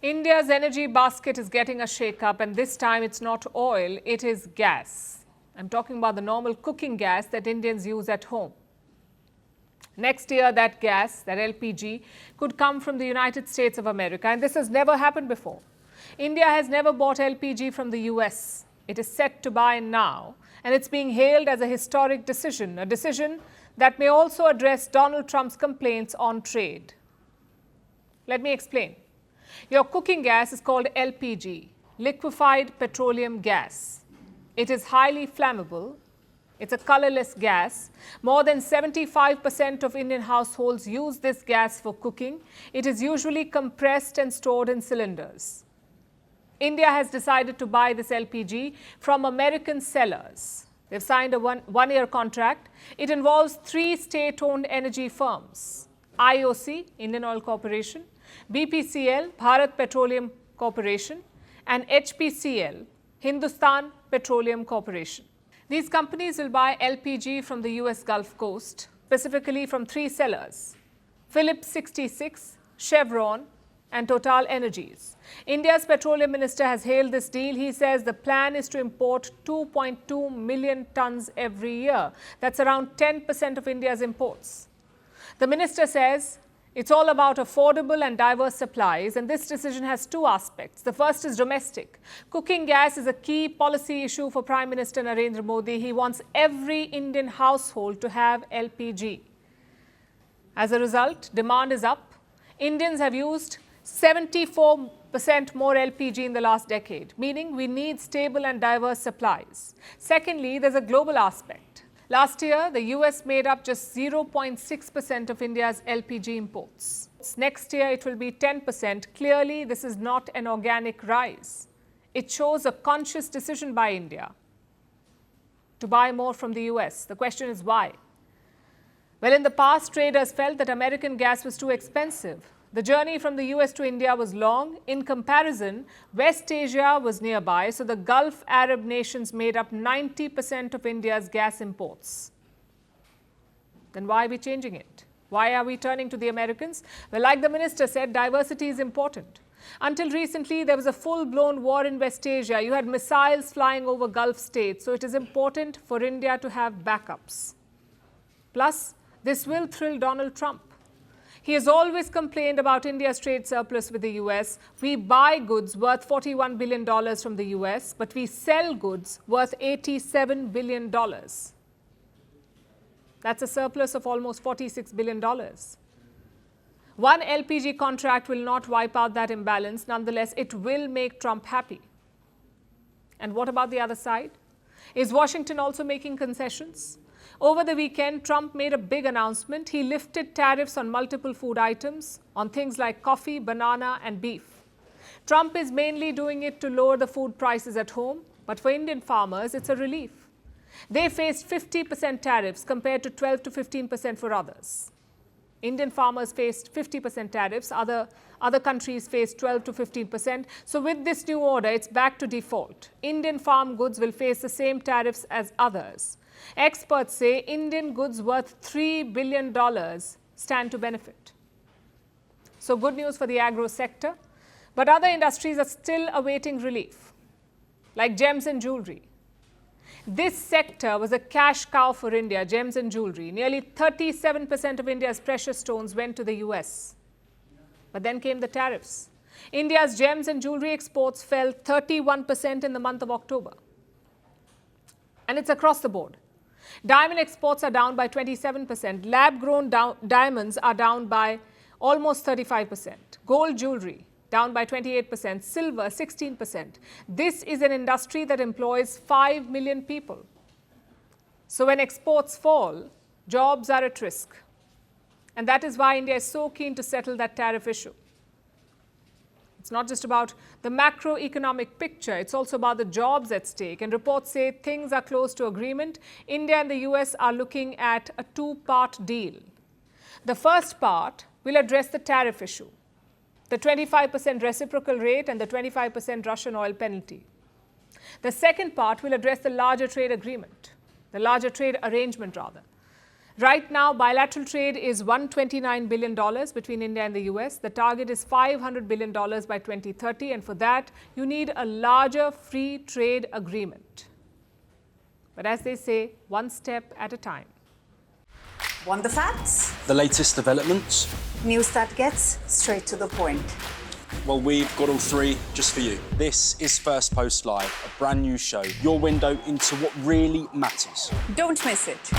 India's energy basket is getting a shake-up, and this time it's not oil, it is gas. I'm talking about the normal cooking gas that Indians use at home. Next year, that gas, that LPG, could come from the United States of America, and this has never happened before. India has never bought LPG from the US. It is set to buy now, and it's being hailed as a historic decision, a decision that may also address Donald Trump's complaints on trade. Let me explain. Your cooking gas is called LPG, liquefied petroleum gas. It is highly flammable. It's a colorless gas. More than 75% of Indian households use this gas for cooking. It is usually compressed and stored in cylinders. India has decided to buy this LPG from American sellers. They've signed a one-year contract. It involves 3 state-owned energy firms: IOC, Indian Oil Corporation, BPCL, Bharat Petroleum Corporation, and HPCL, Hindustan Petroleum Corporation. These companies will buy LPG from the US Gulf Coast, specifically from 3 sellers: Phillips 66, Chevron, and Total Energies. India's petroleum minister has hailed this deal. He says the plan is to import 2.2 million tons every year. That's around 10% of India's imports. The minister says it's all about affordable and diverse supplies, and this decision has 2 aspects. The first is domestic. Cooking gas is a key policy issue for Prime Minister Narendra Modi. He wants every Indian household to have LPG. As a result, demand is up. Indians have used 74% more LPG in the last decade, meaning we need stable and diverse supplies. Secondly, there's a global aspect. Last year, the US made up just 0.6% of India's LPG imports. Next year, it will be 10%. Clearly, this is not an organic rise. It shows a conscious decision by India to buy more from the US. The question is why? Well, in the past, traders felt that American gas was too expensive. The journey from the US to India was long. In comparison, West Asia was nearby, so the Gulf Arab nations made up 90% of India's gas imports. Then why are we changing it? Why are we turning to the Americans? Well, like the minister said, diversity is important. Until recently, there was a full-blown war in West Asia. You had missiles flying over Gulf states, so it is important for India to have backups. Plus, this will thrill Donald Trump. He has always complained about India's trade surplus with the US. We buy goods worth $41 billion from the US, but we sell goods worth $87 billion. That's a surplus of almost $46 billion. One LPG contract will not wipe out that imbalance. Nonetheless, it will make Trump happy. And what about the other side? Is Washington also making concessions? Over the weekend, Trump made a big announcement. He lifted tariffs on multiple food items, on things like coffee, banana, and beef. Trump is mainly doing it to lower the food prices at home, but for Indian farmers, it's a relief. They faced 50% tariffs compared to 12 to 15% for others. Indian farmers faced 50% tariffs, other countries faced 12 to 15%. So with this new order, it's back to default. Indian farm goods will face the same tariffs as others. Experts say Indian goods worth $3 billion stand to benefit. So good news for the agro sector, but other industries are still awaiting relief, like gems and jewelry. This sector was a cash cow for India, gems and jewelry. Nearly 37% of India's precious stones went to the US. But then came the tariffs. India's gems and jewelry exports fell 31% in the month of October. And it's across the board. Diamond exports are down by 27%. Lab-grown diamonds are down by almost 35%. Gold jewelry down by 28%. Silver 16%. This is an industry that employs 5 million people. So when exports fall, jobs are at risk. And that is why India is so keen to settle that tariff issue. It's not just about the macroeconomic picture, it's also about the jobs at stake. And reports say things are close to agreement. India and the US are looking at a 2-part deal. The first part will address the tariff issue, the 25% reciprocal rate and the 25% Russian oil penalty. The second part will address the larger trade agreement, the larger trade arrangement rather. Right now, bilateral trade is $129 billion between India and the US. The target is $500 billion by 2030, and for that, you need a larger free trade agreement. But as they say, one step at a time. Want the facts? The latest developments? News that gets straight to the point. Well, we've got all three just for you. This is Firstpost Live, a brand new show, your window into what really matters. Don't miss it.